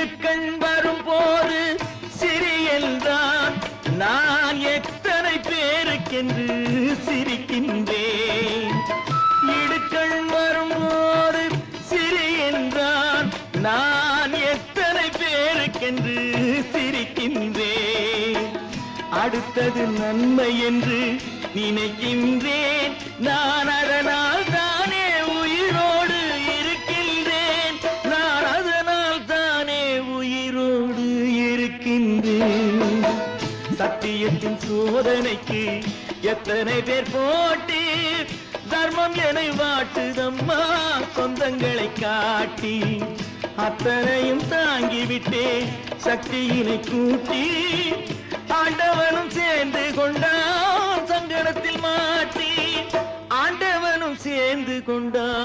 இடுக்கண் வரும் போது சிரி என்றான் நான் எத்தனை பேருக்கென்று சிரிக்கின்றேன். இடுக்கண் வரும்போது சிரி என்றான் நான் எத்தனை பேருக்கென்று சிரிக்கின்றேன். அடுத்தது நன்மை என்று நினைக்கின்றேன் நான், அதனால் தானே உயிரோடு இருக்கின்றேன். நான் அதனால் தானே உயிரோடு இருக்கின்றேன். சத்தியத்தின் சோதனைக்கு எத்தனை பேர் போட்டி தர்மம் என வாட்டுதம்மா சொந்தங்களை காட்டி. அத்தனையும் தாங்கிவிட்டேன் சக்தியினை கூட்டி. ஆண்டவனும் சேர்ந்து கொண்டான் சங்கடத்தில் மாட்டி. ஆண்டவனும் சேர்ந்து கொண்டான்.